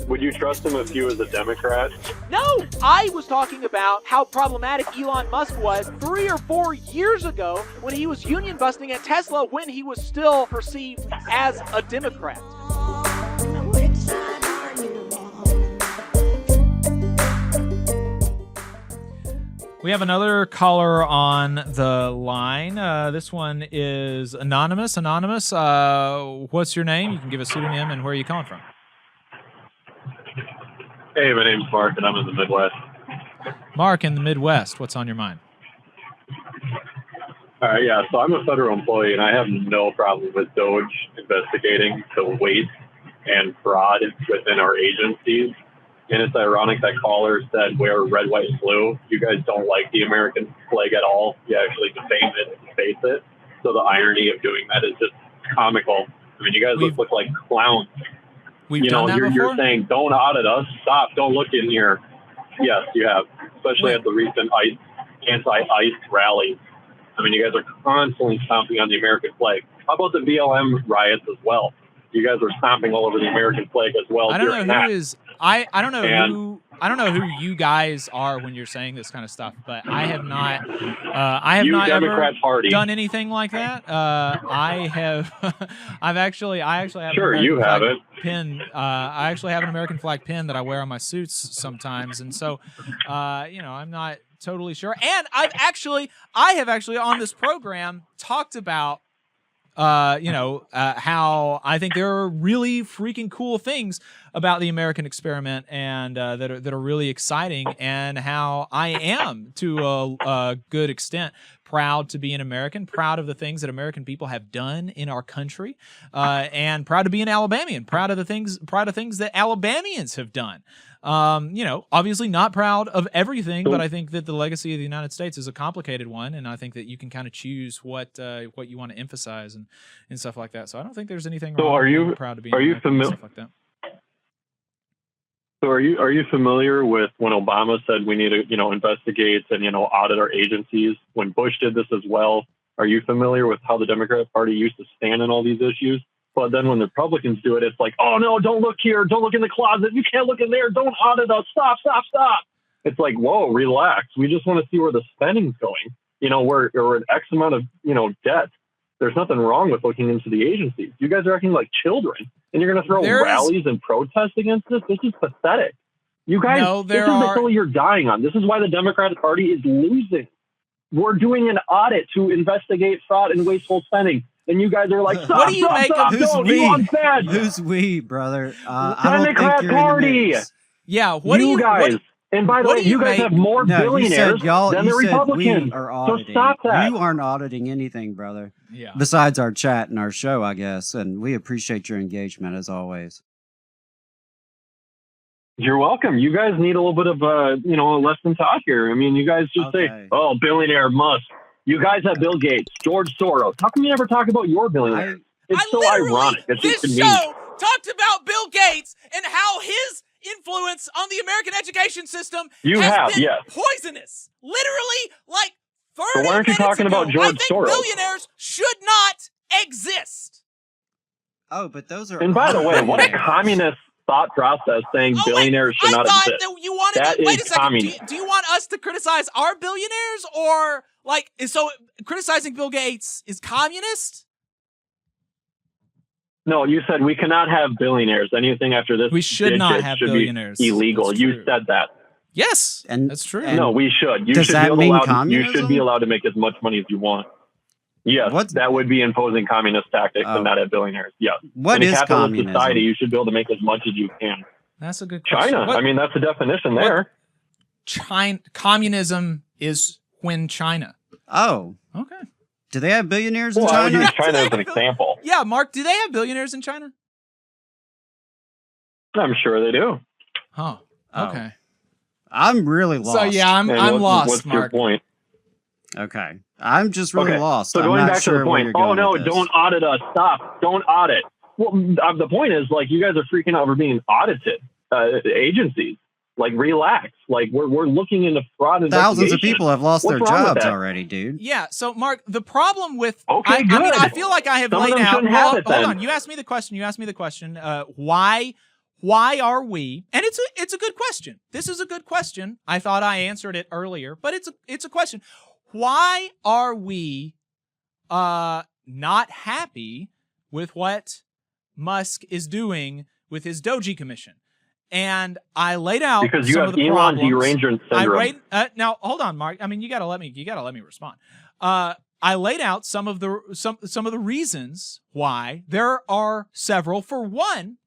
Would you trust him if he was a Democrat? No, I was talking about how problematic Elon Musk was 3 or 4 years ago when he was union busting at Tesla when he was still perceived as a Democrat. We have another caller on the line. This one is Anonymous. Anonymous, what's your name? You can give a pseudonym and where are you calling from? Hey, my name's Mark, and I'm in the Midwest. Mark in the Midwest. What's on your mind? All right, yeah, so I'm a federal employee, and I have no problem with DOJ investigating the waste and fraud within our agencies. And it's ironic that caller said wear red, white, and blue. You guys don't like the American flag at all. You actually defame it and face it. So the irony of doing that is just comical. I mean, you guys look like clowns. We've done that before? You're saying, don't audit us. Stop. Don't look in here. Yes, you have, especially at the recent anti-ICE rallies. I mean, you guys are constantly stomping on the American flag. How about the BLM riots as well? You guys are stomping all over the American flag as well. I don't know who is. I don't know who you guys are when you're saying this kind of stuff, but I have not. I have not ever done anything like that. I have. I actually have. Sure, you have it. Pin. I actually have an American flag pin that I wear on my suits sometimes, and so, I'm not totally sure. And I have actually on this program talked about. How I think there are really freaking cool things about the American experiment and that are really exciting, and how I am, to a good extent, proud to be an American, proud of the things that American people have done in our country, and proud to be an Alabamian, proud of things that Alabamians have done. Obviously not proud of everything, but I think that the legacy of the United States is a complicated one, and I think that you can kind of choose what you want to emphasize and stuff like that. So I don't think there's anything wrong with being proud to be American and stuff like that. So are you familiar with when Obama said we need to, investigate and, audit our agencies? When Bush did this as well, are you familiar with how the Democratic Party used to stand on all these issues? But then when the Republicans do it, it's like, oh, no, don't look here. Don't look in the closet. You can't look in there. Don't audit us. Stop. It's like, whoa, relax. We just want to see where the spending's going. We're an X amount of, debt. There's nothing wrong with looking into the agencies. You guys are acting like children, and you're going to throw rallies and protests against this? This is pathetic. You guys, this is the hill you're dying on. This is why the Democratic Party is losing. We're doing an audit to investigate fraud and wasteful spending. And you guys are like, stop, what do you make of Who's we, brother? Democrat Party. Yeah, what you do you guys? And by the way, you guys have more billionaires than the Republicans. So stop that. You aren't auditing anything, brother. Yeah. Besides our chat and our show, I guess. And we appreciate your engagement as always. You're welcome. You guys need a little bit of a lesson taught here. I mean, you guys just say, oh, billionaire Musk. You guys have Bill Gates, George Soros. How come you never talk about your billionaire? It's so ironic. It's just this show talked about Bill Gates and how his influence on the American education system has been poisonous. Literally, like 30 so why aren't you talking about George Soros? Billionaires should not exist. Oh, but those are. And by the way, what a communist thought process saying billionaires should not exist. Wait a second. Do you want us to criticize our billionaires, or so criticizing Bill Gates is communist? No, you said we cannot have billionaires. Anything after this, we should not have billionaires. Illegal. You said that. Yes, and that's true. No, we should. Does that mean communism? You should be allowed to make as much money as you want. Yes, that would be imposing communist tactics and not have billionaires. Yes. What is communism? In a capitalist society, you should be able to make as much as you can. That's a good question. China. I mean, that's the definition there. Communism is when China. Oh. Okay. Do they have billionaires in China? I would use China as an example. Yeah, Mark, do they have billionaires in China? I'm sure they do. Huh. Okay. I'm really lost. So yeah, I'm lost, what's Mark. Your point? Okay. I'm just really lost. So going back to the point, oh no, don't audit us. Stop. Don't audit. Well, the point is, you guys are freaking out over being audited. Agencies, relax. We're looking into fraud. Thousands of people have lost their jobs already, dude. Yeah. So, Mark, the problem with I mean, I feel like I have laid out. Hold on. You asked me the question. Why why are we? And it's a good question. This is a good question. I thought I answered it earlier, but it's a question. Why are we not happy with what Musk is doing with his Doge Commission? And I laid out because you some have of the Elon problems. derangement syndrome. Now hold on, Mark. I mean, you gotta let me respond. I laid out some of the reasons why. There are several. For one,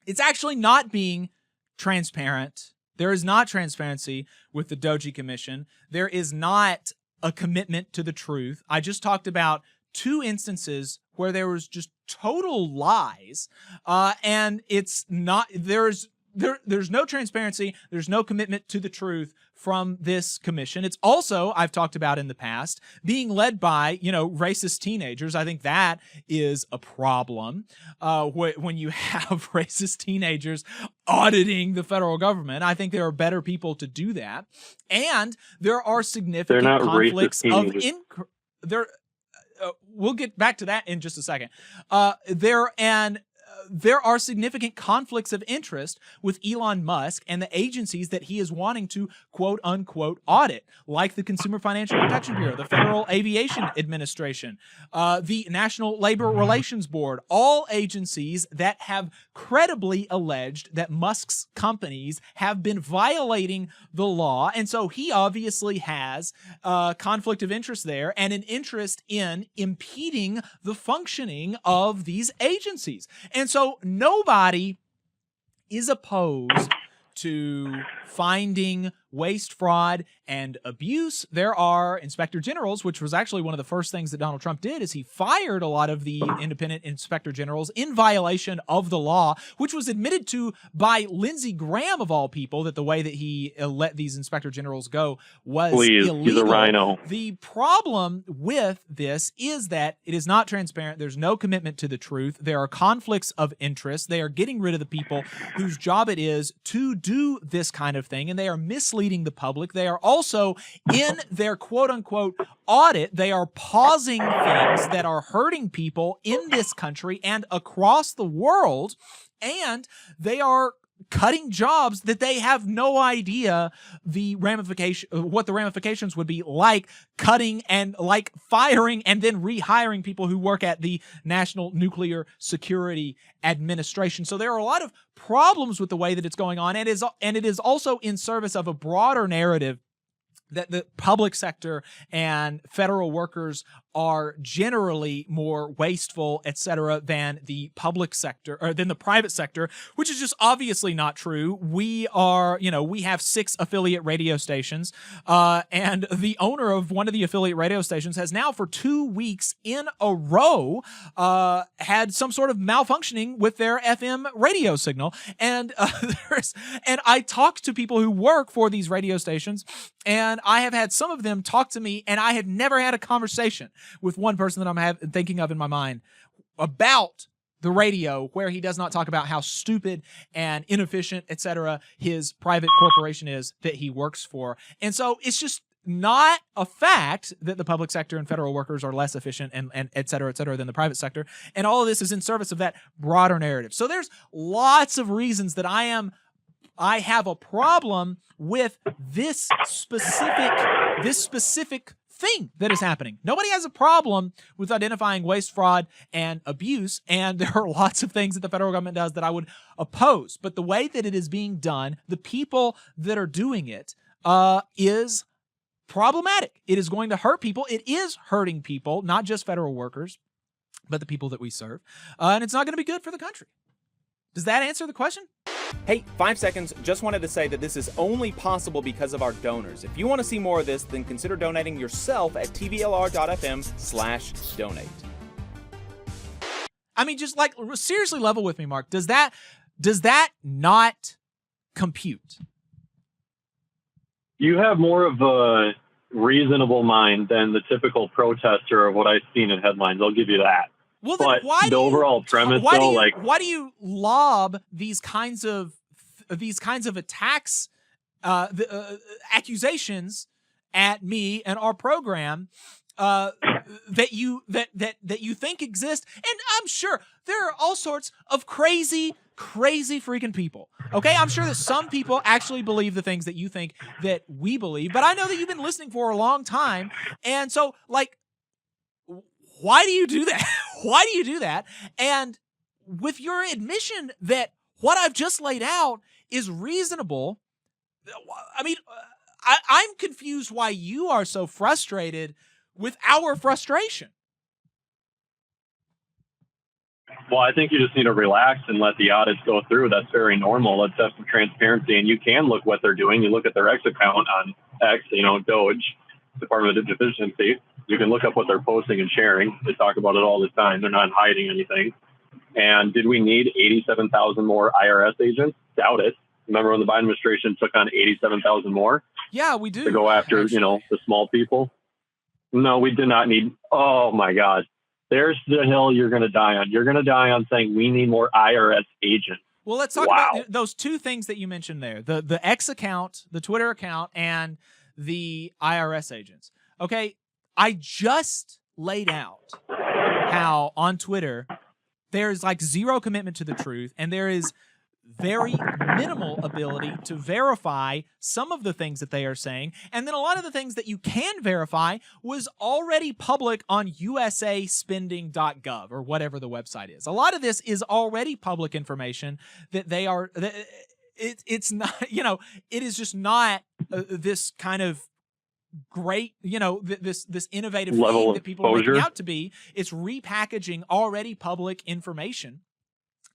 it's actually not being transparent. There is not transparency with the Doge Commission. There is not a commitment to the truth. I just talked about 2 instances where there was just total lies, and it's not there's no transparency. There's no commitment to the truth from this commission. It's also, I've talked about in the past, being led by, racist teenagers. I think that is a problem when you have racist teenagers auditing the federal government. I think there are better people to do that. And there are significant conflicts of we'll get back to that in just a second. There are significant conflicts of interest with Elon Musk and the agencies that he is wanting to quote unquote audit, like the Consumer Financial Protection Bureau, the Federal Aviation Administration, the National Labor Relations Board, all agencies that have credibly alleged that Musk's companies have been violating the law. And so he obviously has a conflict of interest there and an interest in impeding the functioning of these agencies. And so nobody is opposed to finding waste, fraud, and abuse. There are inspector generals, which was actually one of the first things that Donald Trump did, is he fired a lot of the independent inspector generals in violation of the law, which was admitted to by Lindsey Graham, of all people, that the way that he let these inspector generals go was illegal. He's a rhino. The problem with this is that it is not transparent. There's no commitment to the truth. There are conflicts of interest. They are getting rid of the people whose job it is to do this kind of thing, and they are misleading the public. They are also, in their quote-unquote audit, they are pausing things that are hurting people in this country and across the world, and they are cutting jobs that they have no idea what the ramifications would be, like cutting and like firing and then rehiring people who work at the National Nuclear Security Administration. So there are a lot of problems with the way that it's going on, and it is also in service of a broader narrative that the public sector and federal workers are generally more wasteful, et cetera, than the public sector or than the private sector, which is just obviously not true. We have 6 affiliate radio stations, and the owner of one of the affiliate radio stations has now for 2 weeks in a row had some sort of malfunctioning with their FM radio signal. And I talked to people who work for these radio stations, and I have had some of them talk to me, and I have never had a conversation with one person that I'm thinking of in my mind about the radio where he does not talk about how stupid and inefficient, etc., his private corporation is that he works for. And so it's just not a fact that the public sector and federal workers are less efficient and et cetera, than the private sector. And all of this is in service of that broader narrative. So there's lots of reasons that I have a problem with this specific thing that is happening. Nobody has a problem with identifying waste, fraud, and abuse, and there are lots of things that the federal government does that I would oppose. But the way that it is being done, the people that are doing it, is problematic. It is going to hurt people. It is hurting people, not just federal workers, but the people that we serve. And it's not going to be good for the country. Does that answer the question? Hey, 5 seconds, just wanted to say that this is only possible because of our donors. If you want to see more of this, then consider donating yourself at tvlr.fm/donate. I mean, just like seriously level with me, Mark. Does that not compute? You have more of a reasonable mind than the typical protester of what I've seen in headlines. I'll give you that. Well, then but why the overall premise, why do you lob these kinds of attacks, accusations at me and our program that you think exist? And I'm sure there are all sorts of crazy crazy freaking people. Okay, I'm sure that some people actually believe the things that you think that we believe, but I know that you've been listening for a long time, and so, like, why do you do that? Why do you do that? And with your admission that what I've just laid out is reasonable, I mean, I'm confused why you are so frustrated with our frustration. Well, I think you just need to relax and let the audits go through. That's very normal. Let's have some transparency, and you can look what they're doing. You look at their X account on X, Doge, Department of Deficiency. You can look up what they're posting and sharing. They talk about it all the time. They're not hiding anything. And did we need 87,000 more IRS agents? Doubt it. Remember when the Biden administration took on 87,000 more? Yeah, we do. To go after, the small people? No, we did not need. Oh, my God. There's the hill you're going to die on. You're going to die on saying we need more IRS agents. Well, let's talk about those two things that you mentioned there, the X account, the Twitter account, and the IRS agents. Okay, I just laid out how on Twitter there's like zero commitment to the truth, and there is very minimal ability to verify some of the things that they are saying. And then a lot of the things that you can verify was already public on usaspending.gov or whatever the website is. A lot of this is already public information that they are, it's not, it is just not this kind of great, this innovative level thing that people are making exposure out to be. It's repackaging already public information.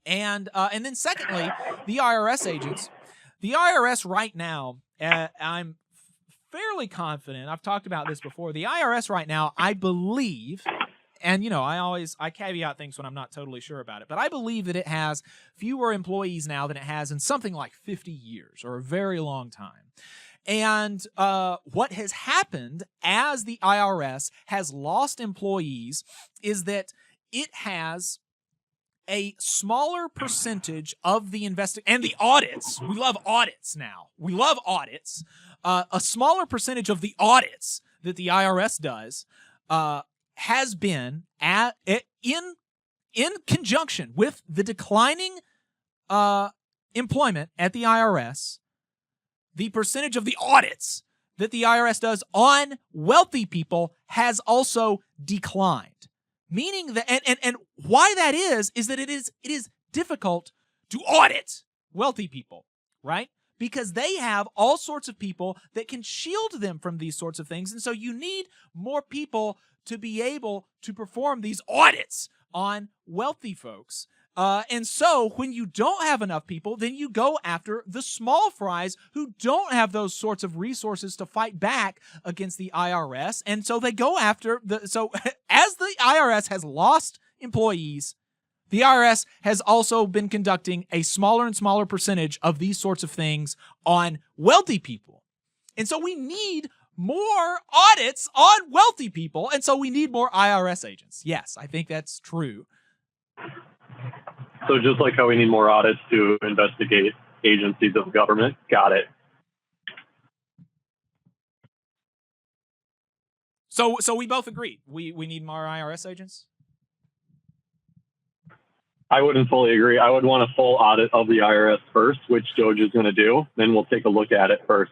And then secondly, the IRS agents. The IRS right now, I'm fairly confident, I've talked about this before, the IRS right now, I believe, and I caveat things when I'm not totally sure about it, but I believe that it has fewer employees now than it has in something like 50 years or a very long time. And what has happened as the IRS has lost employees is that it has a smaller percentage of the and the audits. We love audits now. We love audits. A smaller percentage of the audits that the IRS does has been in conjunction with the declining employment at the IRS. The percentage of the audits that the IRS does on wealthy people has also declined. Meaning that, and why that is that it is difficult to audit wealthy people, right? Because they have all sorts of people that can shield them from these sorts of things. And so you need more people to be able to perform these audits on wealthy folks. And so when you don't have enough people, then you go after the small fries who don't have those sorts of resources to fight back against the IRS. And so they go after so as the IRS has lost employees, the IRS has also been conducting a smaller and smaller percentage of these sorts of things on wealthy people. And so we need more audits on wealthy people. And so we need more IRS agents. Yes, I think that's true. So just like how we need more audits to investigate agencies of government. Got it. So we both agree. We need more IRS agents? I wouldn't fully agree. I would want a full audit of the IRS first, which Doge is going to do. Then we'll take a look at it first.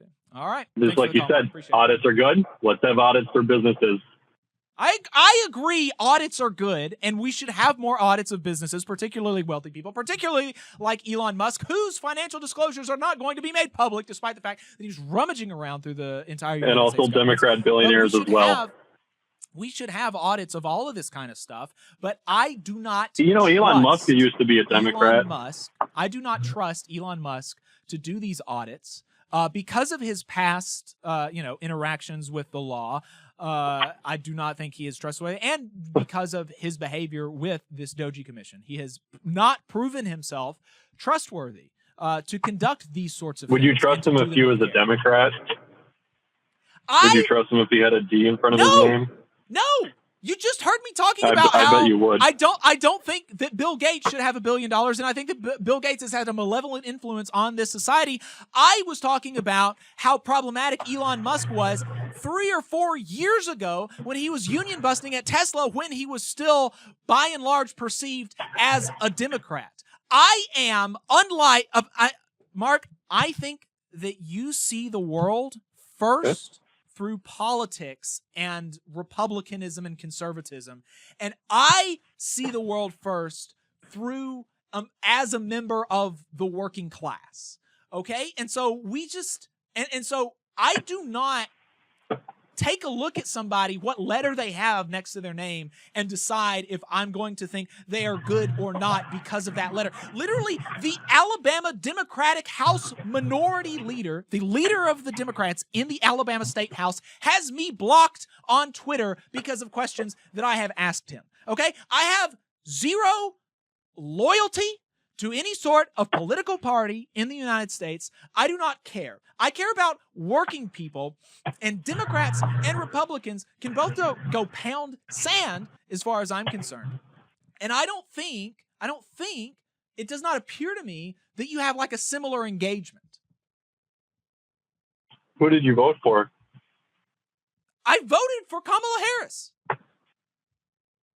Okay. All right. Just like you said, audits are good. Let's have audits for businesses. I agree audits are good, and we should have more audits of businesses, particularly wealthy people, particularly like Elon Musk, whose financial disclosures are not going to be made public, despite the fact that he's rummaging around through the entire United and also States Democrat billionaires as well. We should have audits of all of this kind of stuff, but I do not Elon Musk used to be a Democrat. I do not trust Elon Musk to do these audits because of his past, interactions with the law. I do not think he is trustworthy, and because of his behavior with this Doge Commission. He has not proven himself trustworthy to conduct these sorts of things. Would you trust him if he was a Democrat? Would you trust him if he had a D in front of his name? No! You just heard me talking about how I bet you would. I don't think that Bill Gates should have $1 billion, and I think that Bill Gates has had a malevolent influence on this society. I was talking about how problematic Elon Musk was 3 or 4 years ago when he was union busting at Tesla when he was still, by and large, perceived as a Democrat. I am, unlike, Mark, I think that you see the world first through politics and republicanism and conservatism. And I see the world first through as a member of the working class. Okay? And so we just, and so I do not take a look at somebody, what letter they have next to their name, and decide if I'm going to think they are good or not because of that letter. Literally, the Alabama Democratic House minority leader, the leader of the Democrats in the Alabama State House, has me blocked on Twitter because of questions that I have asked him. Okay? I have zero loyalty to any sort of political party in the United States. I do not care. I care about working people, and Democrats and Republicans can both go pound sand as far as I'm concerned. And I don't think, it does not appear to me that you have like a similar engagement. Who did you vote for? I voted for Kamala Harris.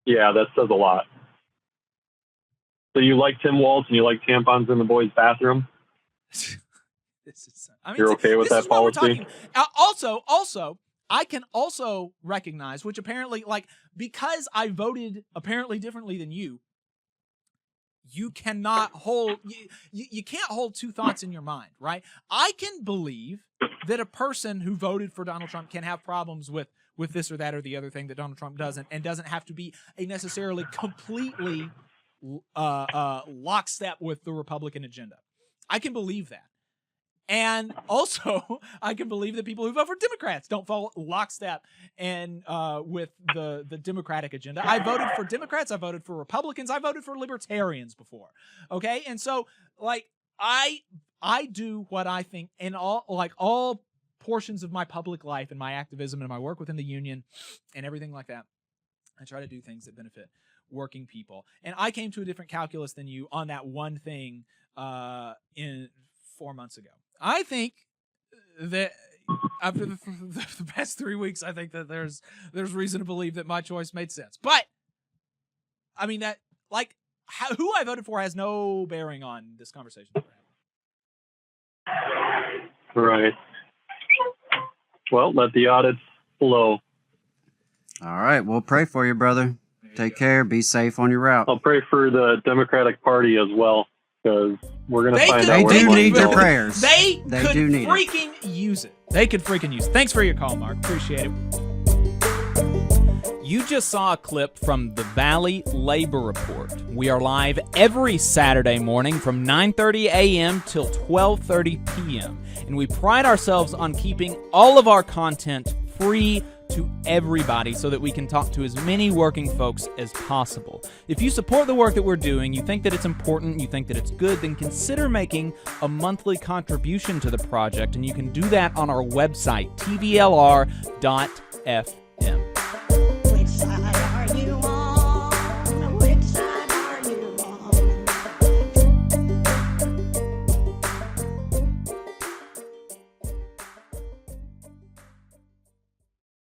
Yeah, that says a lot. So you like Tim Walz and you like tampons in the boys' bathroom? You're okay with that policy? Also, I can also recognize, which apparently, like, because I voted apparently differently than you, you cannot hold, you can't hold two thoughts in your mind, right? I can believe that a person who voted for Donald Trump can have problems with this or that or the other thing that Donald Trump doesn't, and doesn't have to be a necessarily completely lockstep with the Republican agenda. I can believe that. And also, I can believe that people who vote for Democrats don't fall lockstep and with the Democratic agenda. I voted for Democrats. I voted for Republicans. I voted for libertarians before. Okay, and so like I do what I think in all portions of my public life and my activism and my work within the union and everything like that. I try to do things that benefit working people. And I came to a different calculus than you on that one thing in 4 months ago. I think that after the past 3 weeks, I think that there's reason to believe that my choice made sense. But I mean that who I voted for has no bearing on this conversation that we're having. Right. Well, let the audits flow. All right. We'll pray for you, brother. Take care. Be safe on your route. I'll pray for the Democratic Party as well, because we're going to find out. They do need your prayers. They could do need freaking use it. They could freaking use it. Thanks for your call, Mark. Appreciate it. You just saw a clip from the Valley Labor Report. We are live every Saturday morning from 9:30 a.m. till 12:30 p.m. And we pride ourselves on keeping all of our content free to everybody so that we can talk to as many working folks as possible. If you support the work that we're doing, you think that it's important, you think that it's good, then consider making a monthly contribution to the project, and you can do that on our website, tvlr.fm.